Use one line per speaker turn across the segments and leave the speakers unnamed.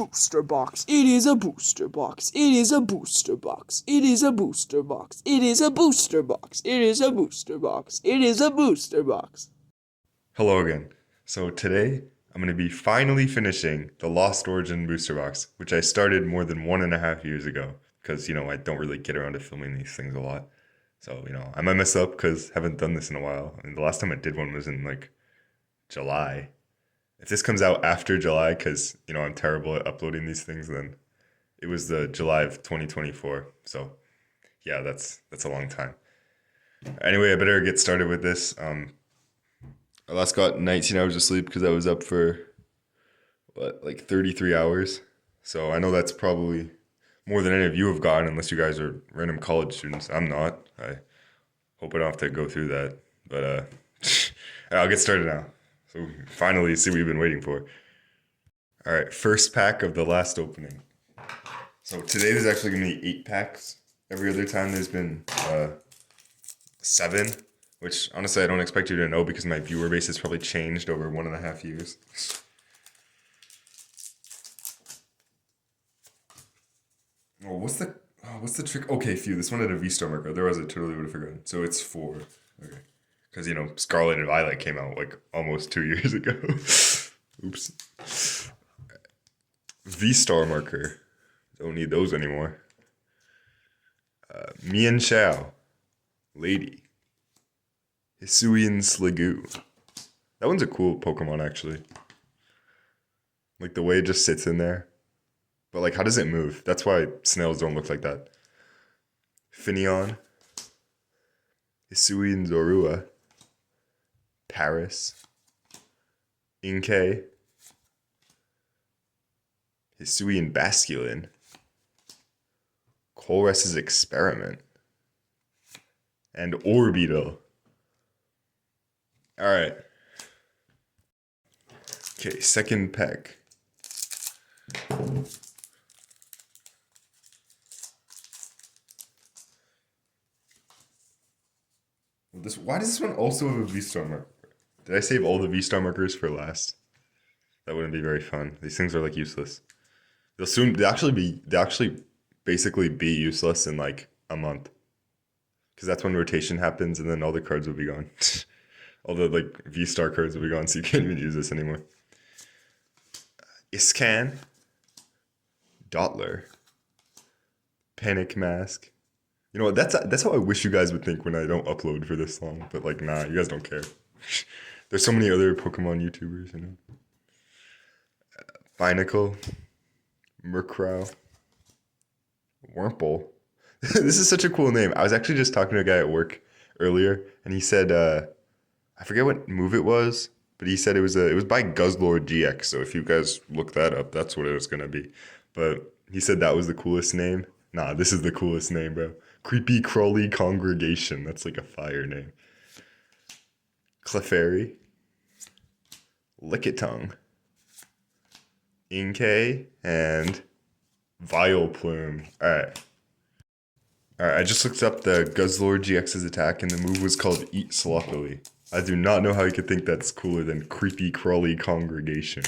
booster box. It is a booster box. It is a booster box. It is a booster box. It is a booster box. It is a booster box. It is a booster box.
Hello again. So today I'm going to be finally finishing the Lost Origin booster box, which I started more than 1.5 years ago because, I don't really get around to filming these things a lot. So, I might mess up because I haven't done this in a while. I mean, the last time I did one was in July. If this comes out after July, because, I'm terrible at uploading these things, then it was the July of 2024. So, yeah, that's a long time. Anyway, I better get started with this. I last got 19 hours of sleep because I was up for, 33 hours. So I know that's probably more than any of you have gotten, unless you guys are random college students. I'm not. I hope I don't have to go through that. But I'll get started now. So finally see what you've been waiting for. All right, first pack of the last opening. So today there's actually going to be 8 packs. Every other time there's been 7. Which, honestly, I don't expect you to know because my viewer base has probably changed over 1.5 years. What's the trick? Okay, phew, this one had a V-Star marker. Otherwise, I totally would have forgotten. So it's 4. Okay. Because, Scarlet and Violet came out, almost 2 years ago. Oops. V-Star marker. Don't need those anymore. Mian Xiao. Lady. Hisuian Sliggoo. That one's a cool Pokemon, actually. The way it just sits in there. But, how does it move? That's why snails don't look like that. Finneon. Hisuian Zorua. Paris. Inkay. Hisuian Basculin. Colress's Experiment. And Orbeetle. Alright. Okay, second pack. Why does this one also have a V-Star marker? Did I save all the V-Star markers for last? That wouldn't be very fun. These things are useless. They'll actually basically be useless in a month. Because that's when rotation happens and then all the cards will be gone. All the V-Star cards will be gone, so you can't even use this anymore. Iscan. Dottler. Panic Mask. You know what? That's how I wish you guys would think when I don't upload for this long. But nah, you guys don't care. There's so many other Pokemon YouTubers, Binacle. Murkrow. Wurmple. This is such a cool name. I was actually just talking to a guy at work earlier, and he said, I forget what move it was, but he said it was by Guzzlord GX. So if you guys look that up, that's what it was gonna be. But he said that was the coolest name. Nah, this is the coolest name, bro. Creepy Crawly Congregation. That's a fire name. Clefairy. Lickitung. Inkay and Vileplume. Alright, I just looked up the Guzzlord GX's attack, and the move was called Eat Sloppily. I do not know how you could think that's cooler than Creepy Crawly Congregation.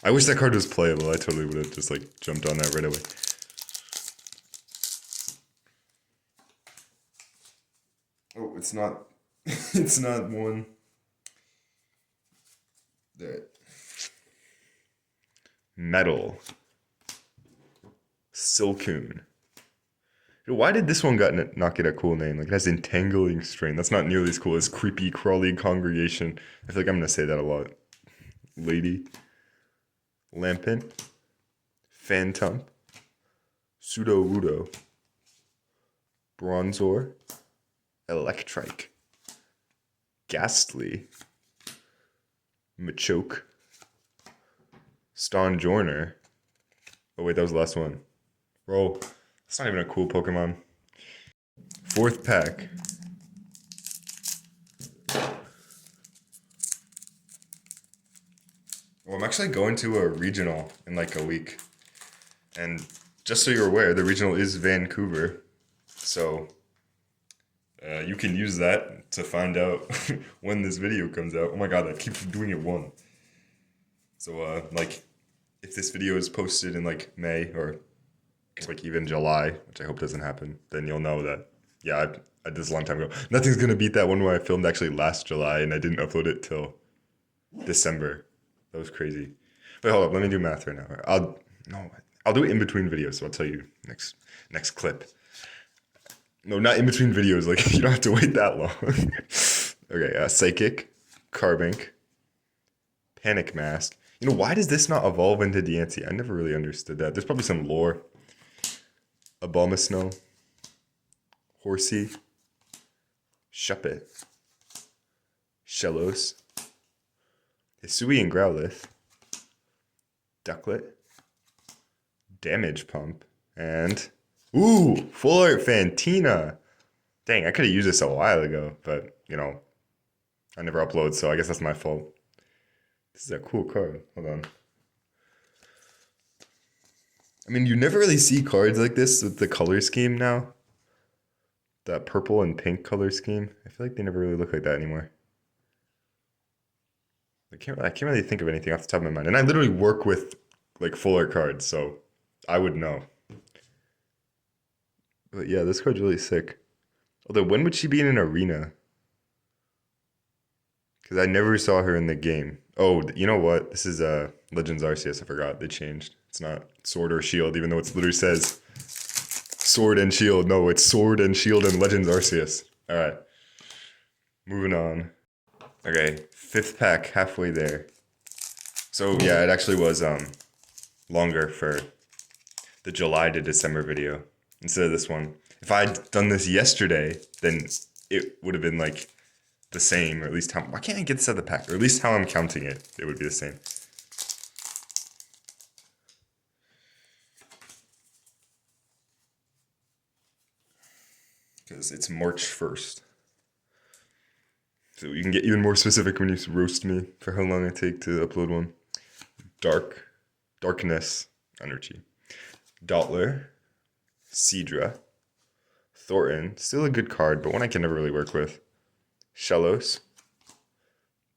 I wish that card was playable. I totally would have just jumped on that right away. Oh, it's not. It's not one. That. Metal. Silcoon. Why did this one not get a cool name? It has Entangling Strain. That's not nearly as cool as Creepy Crawly Congregation. I feel like I'm going to say that a lot. Lady. Lampent. Phantump. Sudowoodo. Bronzor. Electrike. Ghastly. Machoke. Stonjourner. Oh wait, that was the last one. Bro, that's not even a cool Pokemon. Fourth pack. Well, I'm actually going to a regional in a week. And just so you're aware, the regional is Vancouver. So you can use that to find out when this video comes out. Oh my god, I keep doing it one. So, if this video is posted in like May or like even July, which I hope doesn't happen, then you'll know that, yeah, I did this a long time ago. Nothing's gonna beat that one where I filmed actually last July and I didn't upload it till December. That was crazy. But hold up, let me do math right now. I'll do it in between videos, so I'll tell you next clip. No, not in between videos, like you don't have to wait that long. Okay, Psychic, Carbink, Panic Mask. You know, why does this not evolve into Diancie? I never really understood that. There's probably some lore. Abomasnow, Horsey, Shuppet, Shellos, Hisui and Growlithe, Ducklet, Damage Pump, and ooh, Full Art Fantina. Dang, I could have used this a while ago, but you know, I never upload, so I guess that's my fault. This is a cool card. Hold on. I mean, you never really see cards like this with the color scheme now. That purple and pink color scheme. I feel like they never really look like that anymore. I can't really think of anything off the top of my mind. And I literally work with like full art cards, so I would know. But yeah, this card's really sick. Although, when would she be in an arena? Because I never saw her in the game. Oh, you know what? This is Legends Arceus. I forgot. They changed. It's not Sword or Shield, even though it literally says Sword and Shield. No, it's Sword and Shield and Legends Arceus. All right. Moving on. Okay, 5th pack, halfway there. So yeah, it actually was longer for the July to December video instead of this one. If I'd done this yesterday, then it would have been like the same, or at least how, why can't I get this out of the pack? Or at least how I'm counting it, it would be the same. Because it's March 1st. So you can get even more specific when you roast me for how long I take to upload one. Darkness, Energy. Dottler, Seadra, Thornton, still a good card, but one I can never really work with. Shellos,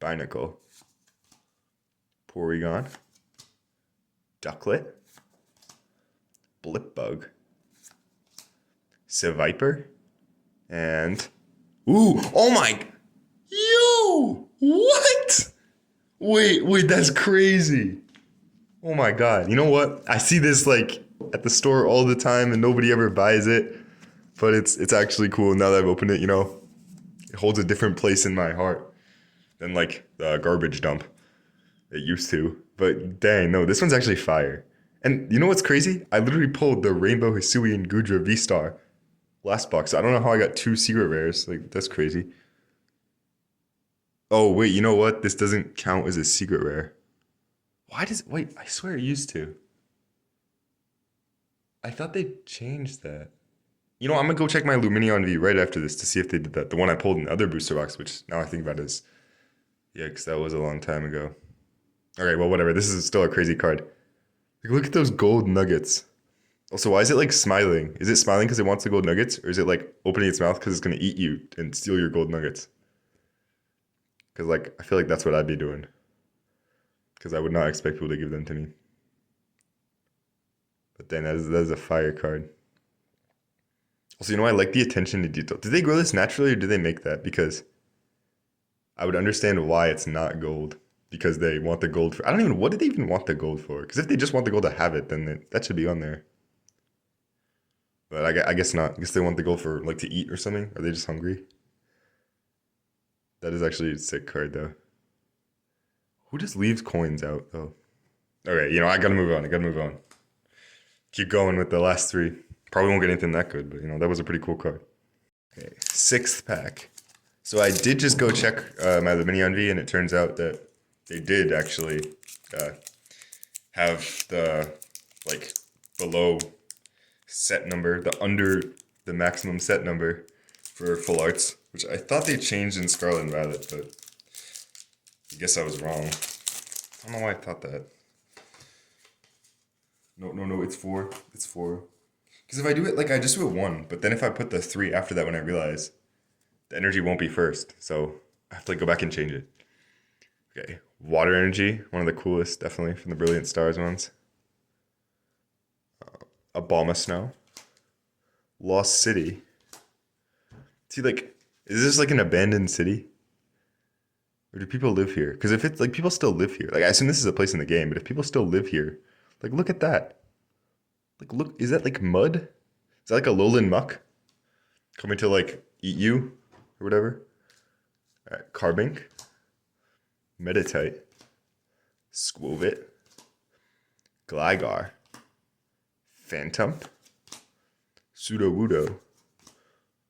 Binacle, Porygon, Ducklet, Blipbug, Seviper, and ooh, oh my, yo, what? Wait, that's crazy. Oh my god, you know what? I see this like at the store all the time and nobody ever buys it, but it's actually cool now that I've opened it, you know. It holds a different place in my heart than like the garbage dump it used to. But dang, no, this one's actually fire. And you know what's crazy? I literally pulled the Rainbow Hisui and Gudra V-Star last box. I don't know how I got 2 secret rares. Like, that's crazy. Oh, wait, you know what? This doesn't count as a secret rare. Wait, I swear it used to. I thought they changed that. You know, I'm gonna go check my Lumineon V right after this to see if they did that. The one I pulled in the other booster box, which now I think about is, yeah, because that was a long time ago. Okay, well, whatever. This is still a crazy card. Like, look at those gold nuggets. Also, why is it like smiling? Is it smiling because it wants the gold nuggets? Or is it like opening its mouth because it's gonna eat you and steal your gold nuggets? Because like, I feel like that's what I'd be doing. Because I would not expect people to give them to me. But then that is a fire card. Also, you know, I like the attention to detail. Did they grow this naturally or did they make that? Because I would understand why it's not gold. Because they want the gold for... what did they even want the gold for? Because if they just want the gold to have it, then that should be on there. But I guess not. I guess they want the gold for, like, to eat or something. Are they just hungry? That is actually a sick card, though. Who just leaves coins out, though? Okay, you know, I gotta move on. Keep going with the last 3. Probably won't get anything that good, but, you know, that was a pretty cool card. Okay, 6th pack. So I did just go check my Lumineon V, and it turns out that they did actually have the, like, below set number, the under the maximum set number for full arts, which I thought they changed in Scarlet and Violet, but I guess I was wrong. I don't know why I thought that. No, it's 4. It's 4. Because if I do it, like, I just do it 1, but then if I put the 3 after that when I realize the energy won't be first, so I have to like, go back and change it. Okay, Water Energy, one of the coolest, definitely from the Brilliant Stars ones. Obama Snow. Lost City. See, like, is this like an abandoned city? Or do people live here? Because if it's like people still live here, like I assume this is a place in the game, but if people still live here, like look at that. Like look, is that like mud? Is that like a lowland muck coming to like eat you or whatever? All right, Carbink, Meditite, Squovit, Gligar, Phantom, Sudowoodo,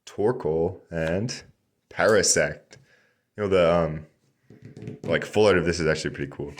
Torkoal, and Parasect. You know the like full art of this is actually pretty cool.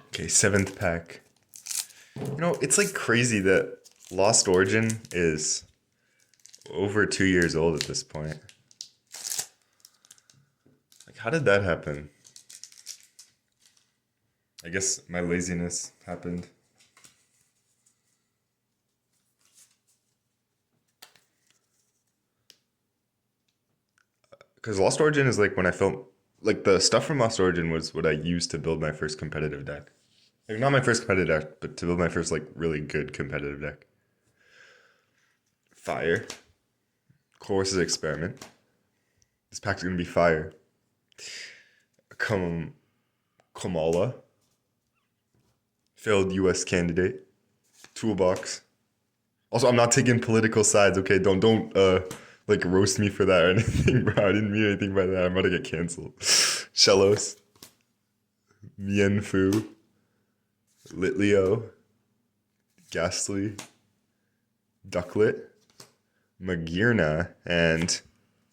Okay, seventh pack. You know, it's like crazy that Lost Origin is over 2 years old at this point. Like, how did that happen? I guess my laziness happened. Because Lost Origin is like when I felt like the stuff from Lost Origin was what I used to build my first competitive deck. Like not my first competitive deck, but to build my first like really good competitive deck. Fire. Course's Experiment. This pack's gonna be fire. Kamala. Failed U.S. candidate. Toolbox. Also, I'm not taking political sides. Okay, don't like roast me for that or anything, bro. I didn't mean anything by that. I'm about to get canceled. Shellos. Mienfu. Litleo. Ghastly. Ducklet. Magearna. And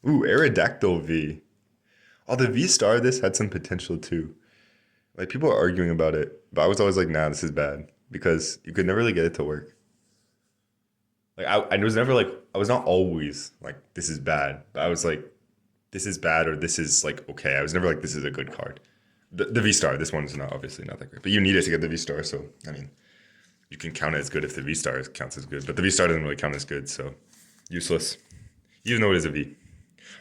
Aerodactyl V. Oh, the V star of this had some potential too. Like people are arguing about it, but I was always like, nah, this is bad. Because you could never really get it to work. Like I was never like I was not always like this is bad, but I was like this is bad or this is like okay. I was never like this is a good card. The V star, this one's not obviously not that great, but you need it to get the V star. So I mean, you can count it as good if the V star counts as good, but the V star doesn't really count as good, so useless. Even though it is a V.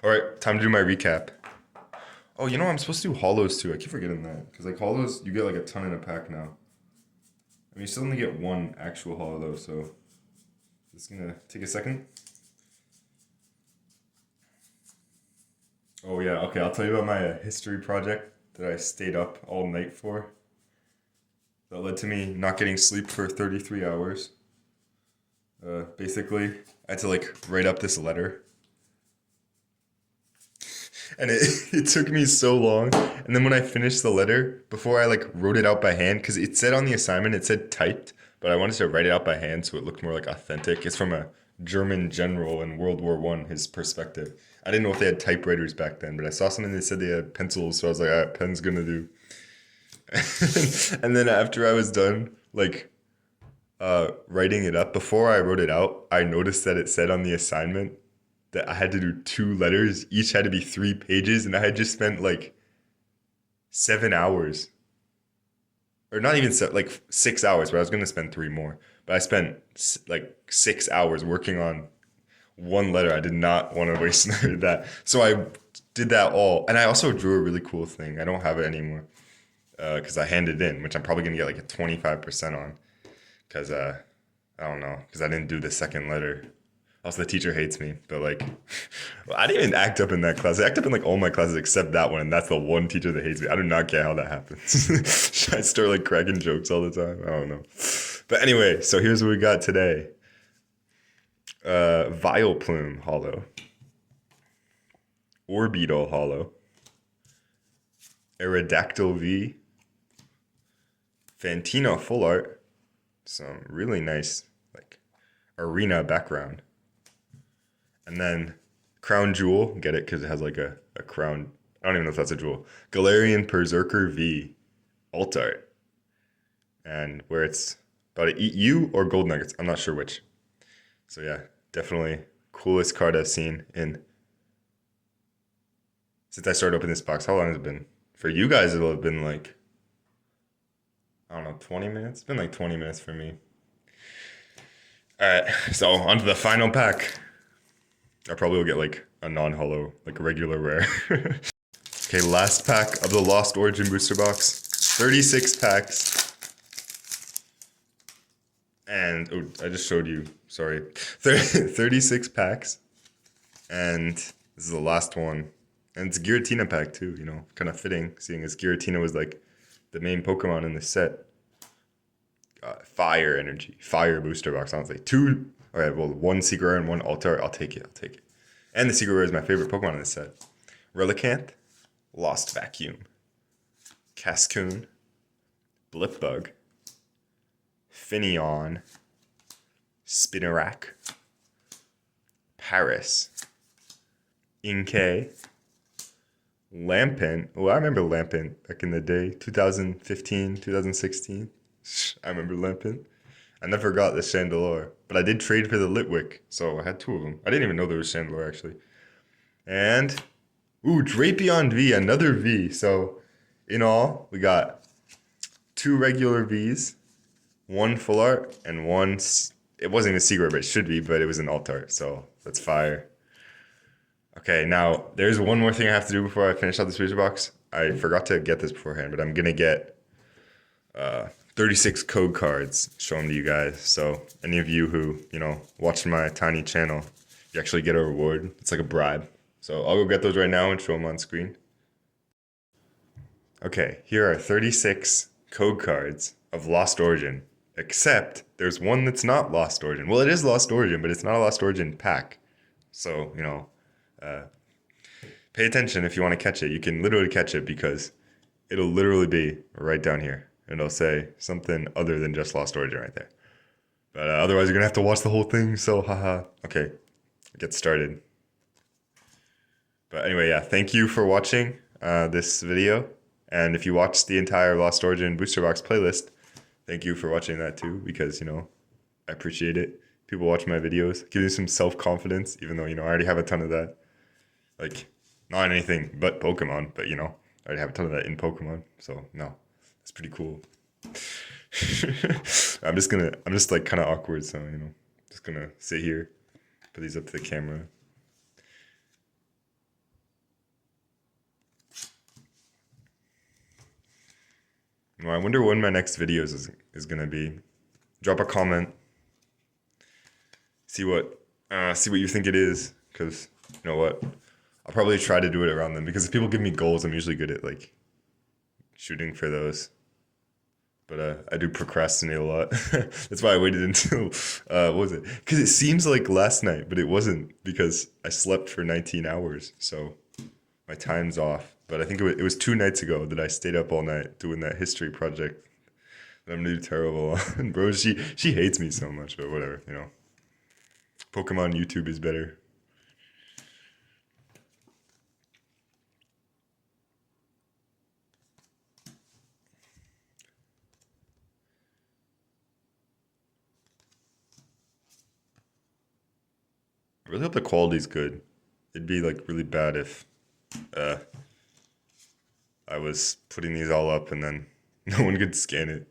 All right, time to do my recap. Oh, you know I'm supposed to do hollows too. I keep forgetting that because like hollows, you get like a ton in a pack now. I mean, you still only get one actual hollow though, so. Just gonna take a second. Oh yeah, okay, I'll tell you about my history project that I stayed up all night for. That led to me not getting sleep for 33 hours. Basically, I had to like write up this letter. And it took me so long. And then when I finished the letter, before I like wrote it out by hand, because it said on the assignment, it said typed, but I wanted to write it out by hand so it looked more like authentic. It's from a German general in World War I, his perspective. I didn't know if they had typewriters back then, but I saw something that said they had pencils, so I was like, all right, pen's gonna do. And then after I was done, like, writing it up, before I wrote it out, I noticed that it said on the assignment that I had to do 2 letters. Each had to be 3 pages, and I had just spent like 7 hours. Or not even like 6 hours, but I was gonna spend 3 more. But I spent like 6 hours working on one letter. I did not want to waste that, so I did that all. And I also drew a really cool thing. I don't have it anymore because I handed it in, which I'm probably gonna get like a 25% on because I don't know because I didn't do the second letter. Also, the teacher hates me, but like, well, I didn't even act up in that class. I act up in like all my classes except that one, and that's the one teacher that hates me. I do not get how that happens. I start like cracking jokes all the time. I don't know. But anyway, so here's what we got today. Vileplume Hollow. Orbeetle Hollow. Aerodactyl V. Fantina Full Art. Some really nice like arena background. And then Crown Jewel, get it because it has like a crown. I don't even know if that's a jewel. Galarian Berserker V, alt art. And where it's about to eat you or gold nuggets. I'm not sure which. So yeah, definitely coolest card I've seen since I started opening this box. How long has it been? For you guys, it'll have been like, I don't know, 20 minutes? It's been like 20 minutes for me. All right, so on to the final pack. I probably will get like a non-hollow, like a regular rare. Okay, last pack of the Lost Origin booster box. 36 packs. And, oh, I just showed you, sorry. 36 packs. And this is the last one. And it's a Giratina pack too, you know, kind of fitting, seeing as Giratina was like the main Pokemon in the set. Fire energy, fire booster box, honestly. Two, okay, well, one Secret Rare and one Altar. I'll take it, I'll take it. And the Secret Rare is my favorite Pokemon in this set. Relicanth, Lost Vacuum, Cascoon, Blipbug, Finneon, Spinarak, Paris, Inkay, Lampent. Oh, I remember Lampent back in the day, 2015, 2016. I remember Lampent. I never got the Chandelure, but I did trade for the Litwick, so I had two of them. I didn't even know there was Chandelure, actually. And, ooh, Drapion V, another V. So, in all, we got two regular Vs, one full art, and one, it wasn't even a secret, but it should be, but it was an alt art, so that's fire. Okay, now, there's one more thing I have to do before I finish out this booster box. I forgot to get this beforehand, but I'm going to get 36 code cards, show them to you guys. So any of you who, you know, watching my tiny channel, you actually get a reward. It's like a bribe. So I'll go get those right now and show them on screen. Okay, here are 36 code cards of Lost Origin, except there's one that's not Lost Origin. Well, it is Lost Origin, but it's not a Lost Origin pack. So, you know, pay attention if you want to catch it. You can literally catch it because it'll literally be right down here. And it'll say something other than just Lost Origin right there. But otherwise, you're going to have to watch the whole thing. So, haha. Okay, get started. But anyway, yeah, thank you for watching this video. And if you watched the entire Lost Origin Booster Box playlist, thank you for watching that too. Because, you know, I appreciate it. People watch my videos. Give me some self-confidence, even though, you know, I already have a ton of that. Like, not anything but Pokemon. But, you know, I already have a ton of that in Pokemon. So, no. It's pretty cool. I'm just like kind of awkward, so, you know, just gonna sit here, put these up to the camera. Well, I wonder when my next videos is gonna be. Drop a comment. See what you think it is, because you know what, I'll probably try to do it around them, because if people give me goals, I'm usually good at like shooting for those, but I do procrastinate a lot. That's why I waited until what was it? Because it seems like last night, but it wasn't, because I slept for 19 hours, so my time's off. But I think it was 2 nights ago that I stayed up all night doing that history project that I'm gonna do terrible on. Bro, she hates me so much, but whatever, you know. Pokemon YouTube is better. I really hope the quality's good. It'd be like really bad if I was putting these all up and then no one could scan it.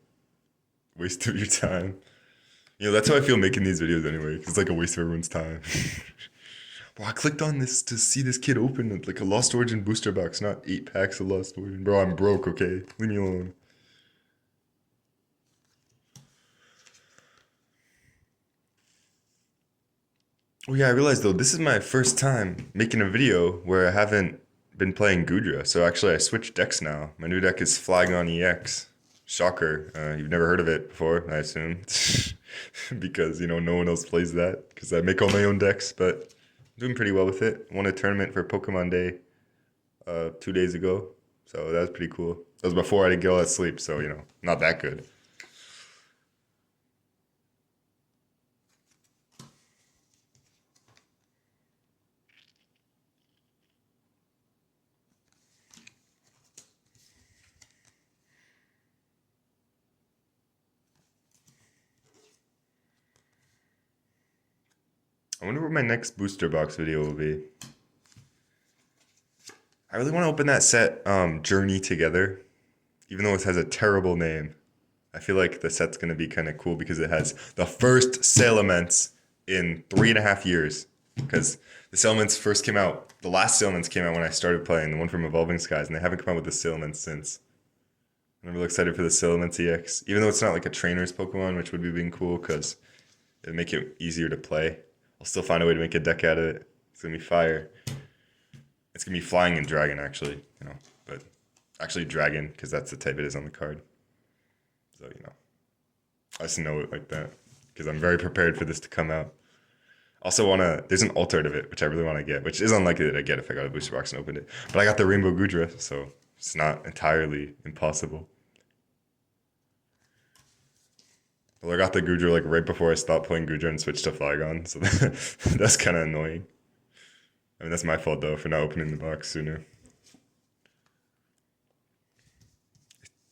Waste of your time. You know, that's how I feel making these videos anyway. 'Cause it's like a waste of everyone's time. Bro, I clicked on this to see this kid open like a Lost Origin booster box, not 8 packs of Lost Origin. Bro, I'm broke, okay? Leave me alone. Oh yeah, I realized though, this is my first time making a video where I haven't been playing Gudra. So actually I switched decks now. My new deck is Flygon EX. Shocker. You've never heard of it before, I assume. Because, you know, no one else plays that. Because I make all my own decks, but I'm doing pretty well with it. Won a tournament for Pokemon Day 2 days ago. So that was pretty cool. That was before I didn't get all that sleep, so, you know, not that good. I wonder what my next booster box video will be. I really want to open that set, Journey Together, even though it has a terrible name. I feel like the set's going to be kind of cool because it has the first Salamence in 3.5 years. because the Sailments first came out. The last Sailments came out when I started playing, the one from Evolving Skies, and they haven't come out with the Sailments since. I'm really excited for the Sailments EX, even though it's not like a trainer's Pokemon, which would be being cool because it'd make it easier to play. I'll still find a way to make a deck out of it. It's gonna be fire. It's gonna be flying and dragon, actually, but actually dragon because that's the type it is on the card. So I just know it like that because I'm very prepared for this to come out. Also there's an alt art of it, which I really want to get, which is unlikely that I get if I got a booster box and opened it. But I got the Rainbow Gudra, so it's not entirely impossible. Well, I got the Gudra like right before I stopped playing Gudra and switched to Flygon, so that's kind of annoying. I mean, that's my fault though for not opening the box sooner.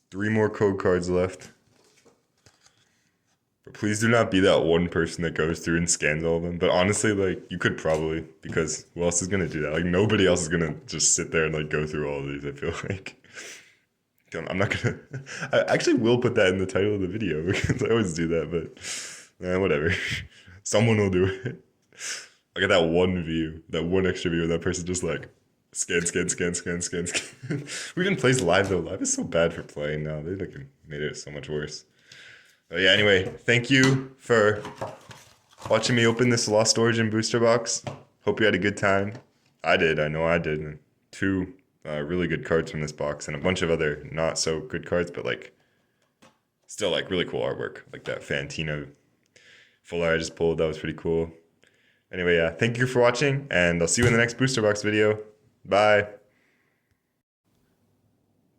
3 more code cards left. But please do not be that one person that goes through and scans all of them. But honestly, like, you could probably, because who else is going to do that? Like, nobody else is going to just sit there and, like, go through all of these, I feel like. I'm not going to... I actually will put that in the title of the video, because I always do that, but... whatever. Someone will do it. I got that one view, that one extra view, and that person just, like, scan. We even plays live, though. Live is so bad for playing now. They, like, made it so much worse. But yeah, anyway, thank you for watching me open this Lost Origin booster box. Hope you had a good time. I did. I know I did. And 2 really good cards from this box and a bunch of other not so good cards, but like still like really cool artwork. Like that Fantina full art I just pulled. That was pretty cool. Anyway, yeah, thank you for watching, and I'll see you in the next booster box video. Bye.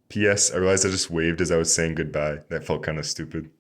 P.S. I realized I just waved as I was saying goodbye. That felt kind of stupid.